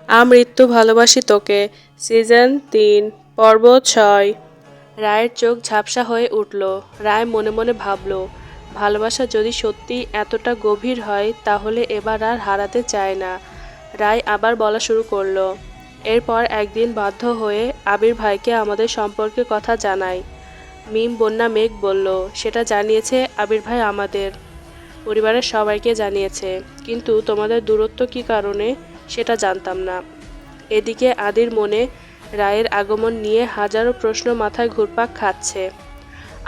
আমৃত্যু ভালোবাসি তোকে সিজন ৩ পর্ব ৬। রায়ের চোখ ঝাপসা হয়ে উঠল। রায় মনে মনে ভাবল, ভালোবাসা যদি সত্যি এতটা গভীর হয় তাহলে এবার আর হারাতে চায় না। রায় আবার বলা শুরু করলো, এরপর একদিন বাধ্য হয়ে আবির ভাইকে আমাদের সম্পর্কে কথা জানাই। মিম বন্যা মেঘ বলল, সেটা জানিয়েছে আবির ভাই আমাদের পরিবারের সবাইকে জানিয়েছে, কিন্তু তোমাদের দূরত্ব কী কারণে সেটা জানতাম না। এদিকে আদির মনে রায়ের আগমন নিয়ে হাজারো প্রশ্ন মাথায় ঘুরপাক খাচ্ছে।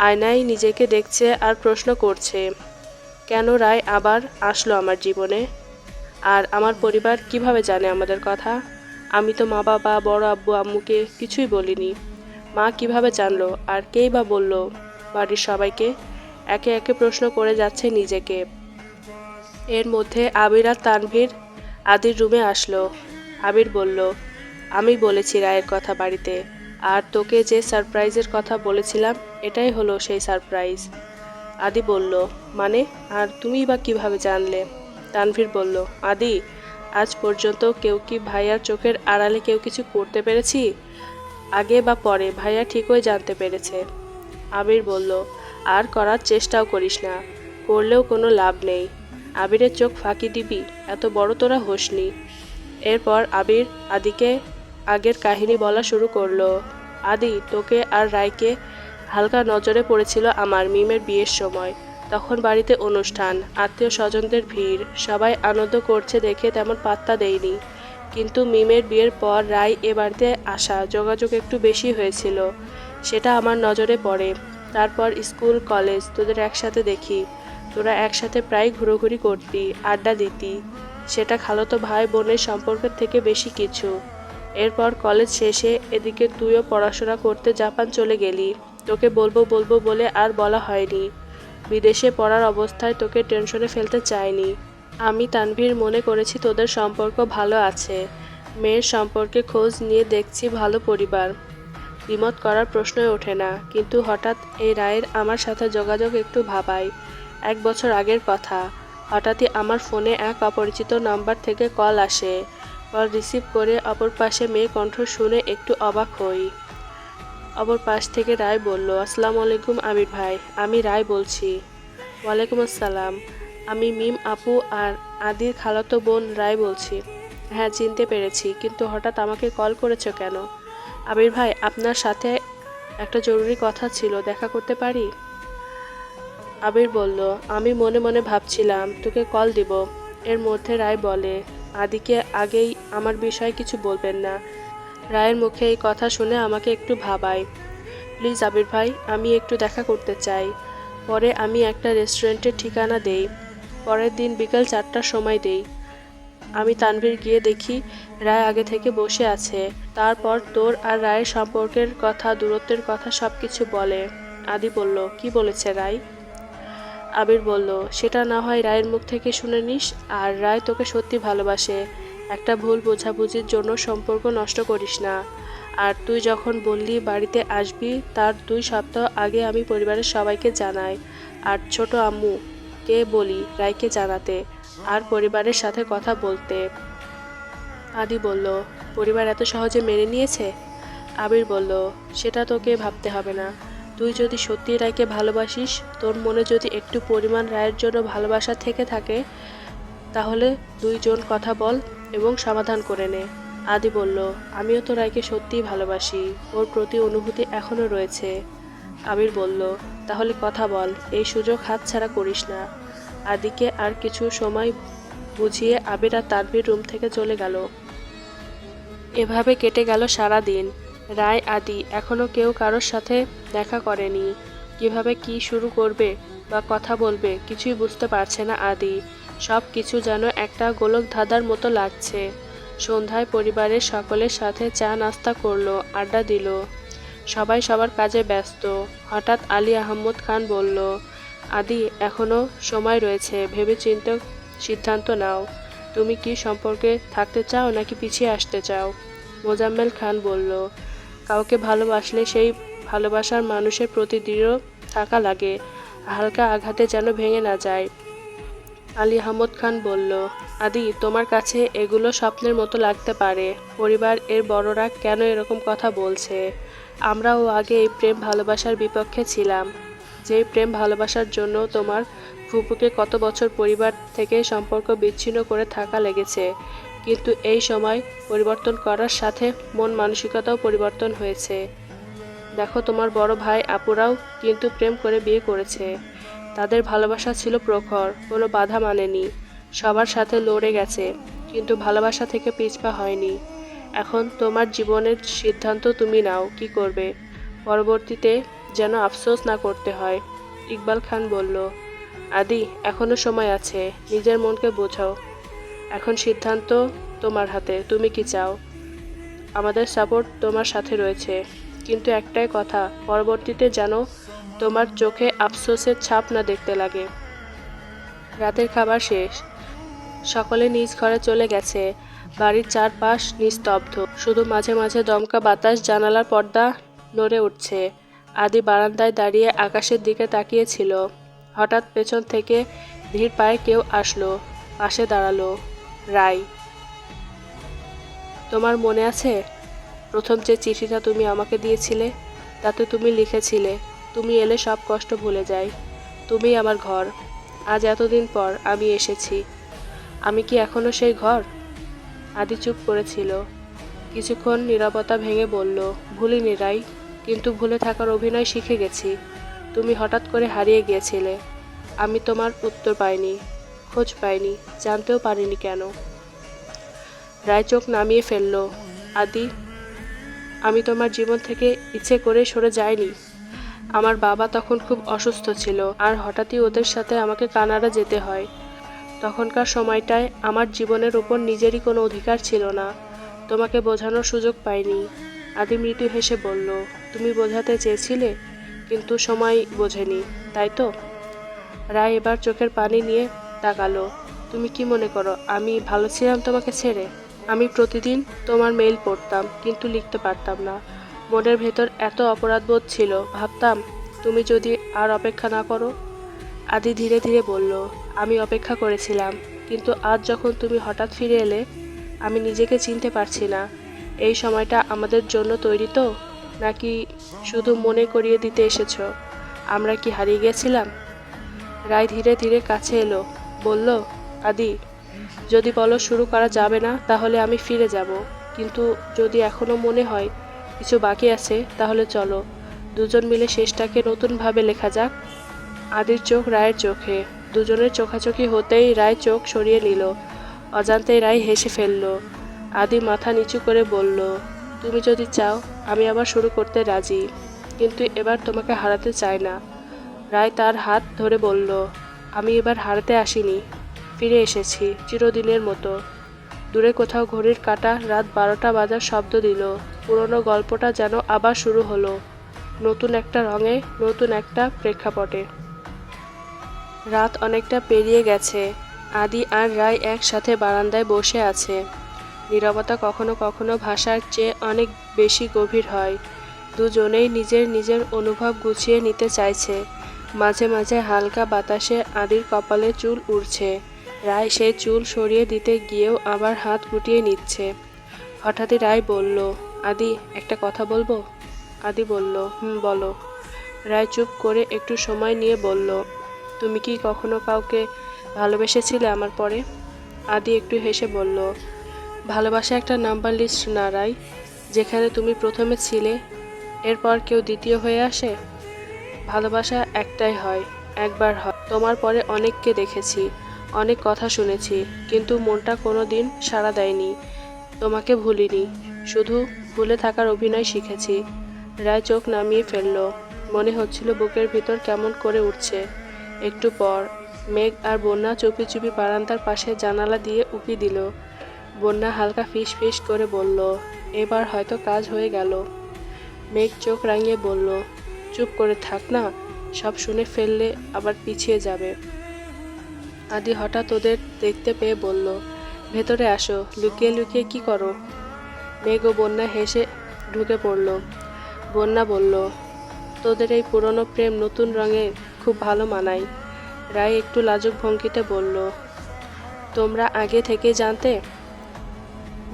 আয়নায় নিজেকে দেখছে আর প্রশ্ন করছে, কেন রায় আবার আসলো আমার জীবনে? আর আমার পরিবার কিভাবে জানে আমাদের কথা? আমি তো মা বাবা, বড় আব্বু আম্মুকে কিছুই বলিনি। মা কিভাবে জানলো, আর কেই বা বলল বাড়ির সবাইকে? একে একে প্রশ্ন করে যাচ্ছে নিজেকে। এর মধ্যে আবির আর তানভীর আদির রুমে আসলো। আবির বলল, আমি বলেছি রায়ের কথা বাড়িতে, আর তোকে যে সারপ্রাইজের কথা বলেছিলাম এটাই হলো সেই সারপ্রাইজ। আদি বলল, মানে? আর তুমি বা কিভাবে জানলে? তানভীর বলল, আদি, আজ পর্যন্ত কেউ কি ভাইয়ার চোখের আড়ালে কেউ কিছু করতে পেরেছি? আগে বা পরে ভাইয়া ঠিকই জানতে পেরেছে। আবির বলল, আর করার চেষ্টাও করিস না, করলেও কোনো লাভ নেই। আবিরের চোখ ফাঁকি দিবি? এত বড় তোরা হোসনি। এরপর আবির আদিকে আগের কাহিনী বলা শুরু করলো। আদি, তোকে আর রায়কে হালকা নজরে পড়েছিল আমার মিমের বিয়ের সময়। তখন বাড়িতে অনুষ্ঠান, আত্মীয় স্বজনদের ভিড়, সবাই আনন্দ করছে দেখে তেমন পাত্তা দেয়নি। কিন্তু মিমের বিয়ের পর রায় এ বাড়িতে আসা যোগাযোগ একটু বেশি হয়েছিল, সেটা আমার নজরে পড়ে। তারপর স্কুল কলেজ তোদের একসাথে দেখি, তোরা একসাথে প্রায় ঘোরাঘুরি করতি, আড্ডা দিতি, সেটা খালাতো ভাই বোনের সম্পর্কের থেকে বেশি কিছু। এরপর কলেজ শেষে এদিকে তুইও পড়াশোনা করতে জাপান চলে গেলি। তোকে বলবো বলবো বলে আর বলা হয়নি। বিদেশে পড়ার অবস্থায় তোকে টেনশনে ফেলতে চাইনি। আমি তানভীর মনে করেছি তোদের সম্পর্ক ভালো আছে। মেয়ের সম্পর্কে খোঁজ নিয়ে দেখছি ভালো পরিবার, দ্বিমত করার প্রশ্নই ওঠে না। কিন্তু হঠাৎ এই রায়ের আমার সাথে যোগাযোগ একটু ভাবায়। 1 বছর আগের কথা, হঠাৎই আমার ফোনে এক অপরিচিত নাম্বার থেকে কল আসে। কল রিসিভ করে অপর পাশে মেয়ে কণ্ঠ শুনে একটু অবাক হই। অপর পাশ থেকে রায় বলল, আসসালামু আলাইকুম আবির ভাই, আমি রায় বলছি। ওয়ালাইকুম আসসালাম, আমি মিম আপু আর আদির খালাতো বোন রায় বলছি। হ্যাঁ, চিনতে পেরেছি, কিন্তু হঠাৎ আমাকে কল করেছো কেন? আবির ভাই, আপনার সাথে একটা জরুরি কথা ছিল, দেখা করতে পারি? আবির বলল, আমি মনে মনে ভাবছিলাম তোকে কল দিব। এর মধ্যে রায় বলে, আদিকে আগেই আমার বিষয়ে কিছু বলবেন না। রায়ের মুখে এই কথা শুনে আমাকে একটু ভাবায়। প্লিজ আবির ভাই, আমি একটু দেখা করতে চাই। পরে আমি একটা রেস্টুরেন্টের ঠিকানা দেই। পরের দিন বিকেল 4টার সময় দেই। আমি তানভীর গিয়ে দেখি রায় আগে থেকে বসে আছে। তারপর তোর আর রায়ের সম্পর্কের কথা, দূরত্বের কথা সব কিছু বলে। আদি বলল, কি বলেছে রায়? আবির বলল, সেটা না হয় রায়ের মুখ থেকে শুনে নিস। আর রায় তোকে সত্যি ভালোবাসে। একটা ভুল বোঝাবুঝির জন্য সম্পর্ক নষ্ট করিস না। আর তুই যখন বললি বাড়িতে আসবি, তার 2 সপ্তাহ আগে আমি পরিবারের সবাইকে জানাই। আর ছোট আম্মুকে বলি রায়কে জানাতে আর পরিবারের সাথে কথা বলতে। আদি বলল, পরিবার এত সহজে মেনে নিয়েছে? আবির বলল, সেটা তোকে ভাবতে হবে না। তুই যদি সত্যি রায়কে ভালোবাসিস, তোর মনে যদি একটু পরিমাণ রায়ের জন্য ভালোবাসা থেকে থাকে, তাহলে 2 জন কথা বল এবং সমাধান করে নে। আদি বলল, আমিও তো রায়কে সত্যিই ভালোবাসি, ওর প্রতি অনুভূতি এখনও রয়েছে। আবির বলল, তাহলে কথা বল, এই সুযোগ হাতছাড়া করিস না। আদিকে আর কিছু সময় বুঝিয়ে আবির আর তানভীর রুম থেকে চলে গেল। এভাবে কেটে গেল সারা দিন। রায় আদি এখনও কেউ কারোর সাথে দেখা করেনি। কিভাবে কি শুরু করবে বা কথা বলবে কিছুই বুঝতে পারছে না আদি। সব কিছু যেন একটা গোলক ধাঁধার মতো লাগছে। সন্ধ্যায় পরিবারের সকলের সাথে চা নাস্তা করলো, আড্ডা দিল। সবাই সবার কাজে ব্যস্ত। হঠাৎ আলী আহমদ খান বলল, আদি, এখনও সময় রয়েছে, ভেবেচিন্তে সিদ্ধান্ত নাও। তুমি কি সম্পর্কে থাকতে চাও নাকি পিছিয়ে আসতে চাও? মোজাম্মেল খান বলল, কাউকে ভালোবাসলে সেই ভালোবাসার মানুষের প্রতি দৃঢ় থাকা লাগে, হালকা আঘাতে যেন ভেঙে না যায়। আলী আহমদ খান বলল, আদি, তোমার কাছে এগুলো স্বপ্নের মতো লাগতে পারে। পরিবার এর বড়রা কেন এরকম কথা বলছে? আমরাও আগে এই প্রেম ভালোবাসার বিপক্ষে ছিলাম, যেই প্রেম ভালোবাসার জন্য তোমার ফুপুকে কত বছর পরিবার থেকে সম্পর্ক বিচ্ছিন্ন করে থাকা লেগেছে। কিন্তু এই সময় পরিবর্তন করার সাথে মন মানসিকতাও পরিবর্তন হয়েছে। দেখো, তোমার বড় ভাই আপুরাও কিন্তু প্রেম করে বিয়ে করেছে। তাদের ভালোবাসা ছিল প্রখর, কোনো বাধা মানেনি, সবার সাথে লড়ে গেছে, কিন্তু ভালোবাসা থেকে পিছপা হয়নি। এখন তোমার জীবনের সিদ্ধান্ত তুমি নাও, কি করবে, পরবর্তীতে যেন আফসোস না করতে হয়। ইকবাল খান বলল, আদি, এখনো সময় আছে, নিজের মনকে বোঝাও। এখন সিদ্ধান্ত তোমার হাতে, তুমি কি চাও? আমাদের সাপোর্ট তোমার সাথে রয়েছে, কিন্তু একটাই কথা, পরবর্তীতে যেন তোমার চোখে আফসোসের ছাপ না দেখতে লাগে। রাতের খাবার শেষ, সকলে নিজ ঘরে চলে গেছে। বাড়ির চারপাশ নিস্তব্ধ, শুধু মাঝে মাঝে দমকা বাতাস জানালার পর্দা নড়ে উঠছে। আদি বারান্দায় দাঁড়িয়ে আকাশের দিকে তাকিয়েছিল। হঠাৎ পেছন থেকে ধীর পায়ে কেউ আসলো, পাশে দাঁড়ালো। রায়। তোমার মনে আছে প্রথম যে চিঠিটা তুমি আমাকে দিয়েছিলে? তাতে তুমি লিখেছিলে, তুমি এলে সব কষ্ট ভুলে যাই, তুমি আমার ঘর। আজ এতদিন পর আমি এসেছি। আমি কি এখনো সেই ঘর? আদি চুপ করেছিল। কিছুক্ষণ নীরবতা ভেঙে বলল, ভুলিনি রাই, কিন্তু ভুলে থাকার অভিনয় শিখে গেছি। তুমি হঠাৎ করে হারিয়ে গিয়েছিলে, আমি তোমার উত্তর পাইনি, খোঁজ পাইনি, জানতেও পারিনি কেন। রায় চোখ নামিয়ে ফেলল। আদি, আমি তোমার জীবন থেকে ইচ্ছে করে সরে যাইনি। আমার বাবা তখন খুব অসুস্থ ছিল, আর হঠাৎই ওদের সাথে আমাকে কানাডা যেতে হয়। তখনকার সময়টায় আমার জীবনের উপর নিজেরই কোনো অধিকার ছিল না, তোমাকে বোঝানোর সুযোগ পাইনি। আদি মৃদু হেসে বলল, তুমি বোঝাতে চেয়েছিলে, কিন্তু সময় বোঝেনি, তাই তো? রায় এবার চোখের পানি নিয়ে তাকালো। তুমি কি মনে করো আমি ভালো ছিলাম তোমাকে ছেড়ে? আমি প্রতিদিন তোমার মেইল পড়তাম, কিন্তু লিখতে পারতাম না। মনের ভেতর এত অপরাধবোধ ছিল, ভাবতাম তুমি যদি আর অপেক্ষা না করো। আদি ধীরে ধীরে বলল, আমি অপেক্ষা করেছিলাম, কিন্তু আজ যখন তুমি হঠাৎ ফিরে এলে, আমি নিজেকে চিনতে পারছি না। এই সময়টা আমাদের জন্য তৈরি তো, নাকি শুধু মনে করিয়ে দিতে এসেছো আমরা কি হারিয়ে গেছিলাম? রায় ধীরে ধীরে কাছে এলো, বলল, আদি, যদি বলো শুরু করা যাবে না, তাহলে আমি ফিরে যাব। কিন্তু যদি এখনো মনে হয় কিছু বাকি আছে, তাহলে চলো দুজন মিলে শেষটাকে নতুনভাবে লেখা যাক। আদির চোখ রায়ের চোখে, দুজনের চোখাচোখি হতেই রায় চোখ সরিয়ে নিল। অজান্তেই রায় হেসে ফেলল। আদি মাথা নিচু করে বলল, তুমি যদি চাও আমি আবার শুরু করতে রাজি, কিন্তু এবার তোমাকে হারাতে চাই না। রায় তার হাত ধরে বলল, আমি এবার হারাতে আসিনি, ফিরে এসেছি চিরদিনের মতো। দূরে কোথাও ঘড়ির কাঁটা রাত 12টা বাজার শব্দ দিল। পুরনো গল্পটা যেন আবার শুরু হলো, নতুন একটা রঙে, নতুন একটা প্রেক্ষাপটে। রাত অনেকটা পেরিয়ে গেছে। আদি আর রায় একসাথে বারান্দায় বসে আছে। নীরবতা কখনো কখনো ভাষার চেয়ে অনেক বেশি গভীর হয়। দুজনেই নিজের নিজের অনুভব গুছিয়ে নিতে চাইছে। মাঝে মাঝে হালকা বাতাসে আদির কপালে চুল উড়ছে। রায় সেই চুল সরিয়ে দিতে গিয়েও আবার হাত গুটিয়ে নিচ্ছে। হঠাৎই রায় বলল, আদি, একটা কথা বলবো? আদি বলল, বলো। রায় চুপ করে একটু সময় নিয়ে বলল, তুমি কি কখনো কাউকে ভালোবেসেছিলে আমার পরে? আদি একটু হেসে বলল, ভালোবাসা একটা নাম্বার লিস্ট না রায়, যেখানে তুমি প্রথমে ছিলে, এরপর কেউ দ্বিতীয় হয়ে আসে। ভালোবাসা একটাই হয়, একবার হয়। তোমার পরে অনেককে দেখেছি, অনেক কথা শুনেছি, কিন্তু মনটা কোনো দিন সাড়া দেয়নি। তোমাকে ভুলিনি, শুধু ভুলে থাকার অভিনয় শিখেছি। রায় চোখ নামিয়ে ফেলল। মনে হচ্ছিল বুকের ভিতর কেমন করে উঠছে। একটু পর মেঘ আর বন্যা চুপি চুপি বারান্দার পাশে জানালা দিয়ে উকি দিল। বন্যা হালকা ফিস ফিস করে বলল, এবার হয়তো কাজ হয়ে গেল। মেঘ চোখ রাঙিয়ে বলল, চুপ করে থাক না, সব শুনে ফেললে আবার পিছিয়ে যাবে। আদি হঠাৎ ওদের দেখতে পেয়ে বলল, ভেতরে আসো, লুকিয়ে লুকিয়ে কি করো? মেঘ ও বন্যা হেসে ঢুকে পড়ল। বন্যা বলল, তোদের এই পুরনো প্রেম নতুন রঙে খুব ভালো মানায়। রায় একটু লাজুক ভঙ্গিতে বলল, তোমরা আগে থেকে জানতে?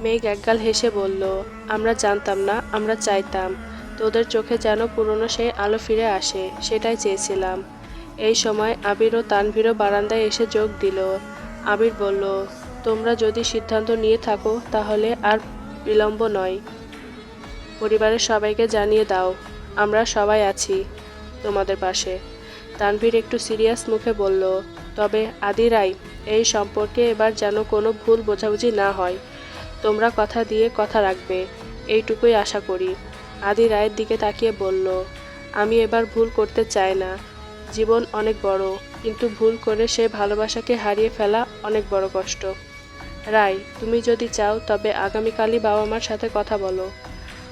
মেঘ একগাল হেসে বলল, আমরা জানতাম না, আমরা চাইতাম তোদের চোখে যেন পুরনো সেই আলো ফিরে আসে, সেটাই চেয়েছিলাম। এই সময় আবির ও তানভীরও বারান্দায় এসে যোগ দিল। আবির বলল, তোমরা যদি সিদ্ধান্ত নিয়ে থাকো তাহলে আর বিলম্ব নয়। পরিবারের সবাইকে জানিয়ে দাও, আমরা সবাই আছি তোমাদের পাশে। তানভীর একটু সিরিয়াস মুখে বলল, তবে আদি রাই, এই সম্পর্কে এবার যেন কোনো ভুল বোঝাবুঝি না হয়। তোমরা কথা দিয়ে কথা রাখবে, এইটুকুই আশা করি। আদি রায়ের দিকে তাকিয়ে বলল, আমি এবার ভুল করতে চাই না। জীবন অনেক বড়, কিন্তু ভুল করে সে ভালোবাসাকে হারিয়ে ফেলা অনেক বড় কষ্ট। রায়, তুমি যদি চাও তবে আগামীকালই বাবা মার সাথে কথা বলো।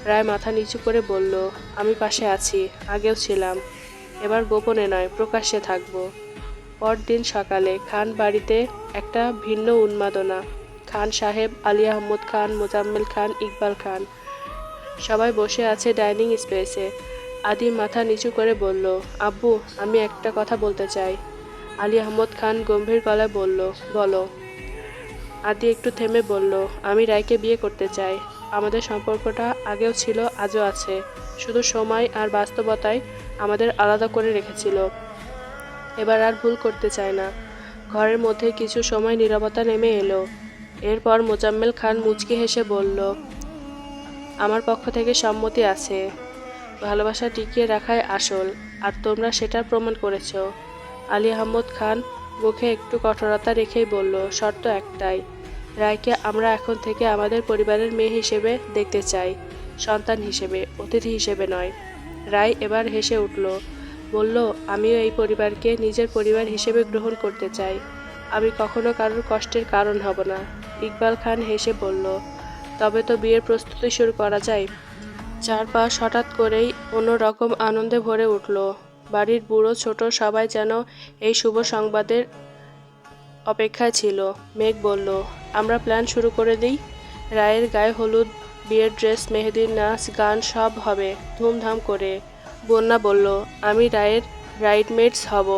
রায় মাথা নিচু করে বলল, আমি পাশে আছি, আগেও ছিলাম, এবার গোপনে নয় প্রকাশ্যে থাকবো। পরদিন সকালে খান বাড়িতে একটা ভিন্ন উন্মাদনা। খান সাহেব, আলী আহমদ খান, মোজাম্মেল খান, ইকবাল খান সবাই বসে আছে ডাইনিং স্পেসে। আদি মাথা নিচু করে বলল, আব্বু, আমি একটা কথা বলতে চাই। আলী আহমদ খান গম্ভীর গলায় বলল, বলো। আদি একটু থেমে বলল, আমি রায়কে বিয়ে করতে চাই। আমাদের সম্পর্কটা আগেও ছিল, আজও আছে, শুধু সময় আর বাস্তবতায় আমাদের আলাদা করে রেখেছিল। এবার আর ভুল করতে চাই না। ঘরের মধ্যে কিছু সময় নীরবতা নেমে এলো। এরপর মোজাম্মেল খান মুচকি হেসে বলল, আমার পক্ষ থেকে সম্মতি আছে। ভালোবাসা টিকিয়ে রাখাই আসল, আর তোমরা সেটার প্রমাণ করেছ। আলী আহমদ খান মুখে একটু কঠোরতা রেখেই বলল, শর্ত একটাই, রায়কে আমরা এখন থেকে আমাদের পরিবারের মেয়ে হিসেবে দেখতে চাই, সন্তান হিসেবে, অতিথি হিসেবে নয়। রায় এবার হেসে উঠল, বলল, আমিও এই পরিবারকে নিজের পরিবার হিসেবে গ্রহণ করতে চাই। আমি কখনো কারোর কষ্টের কারণ হব না। ইকবাল খান হেসে বলল, তবে তো বিয়ের প্রস্তুতি শুরু করা যায়। চারপাশ হঠাৎ করেই অন্যরকম আনন্দে ভরে উঠল। বাড়ির বুড়ো ছোট সবাই যেন এই শুভ সংবাদের অপেক্ষায় ছিল। মেঘ বলল, আমরা প্ল্যান শুরু করে দিই। রায়ের গায়ে হলুদ, বিয়ের ড্রেস, মেহেদির নাচ, গান সব হবে ধুমধাম করে। বন্যা বলল, আমি রায়ের ব্রাইডমেডস হব,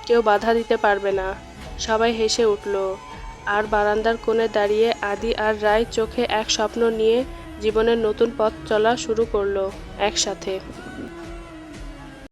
কেউ বাধা দিতে পারবে না। সবাই হেসে উঠল। আর বারান্দার কোণে দাঁড়িয়ে আদি আর রায় চোখে এক স্বপ্ন নিয়ে জীবনের নতুন পথ চলা শুরু করলো একসাথে।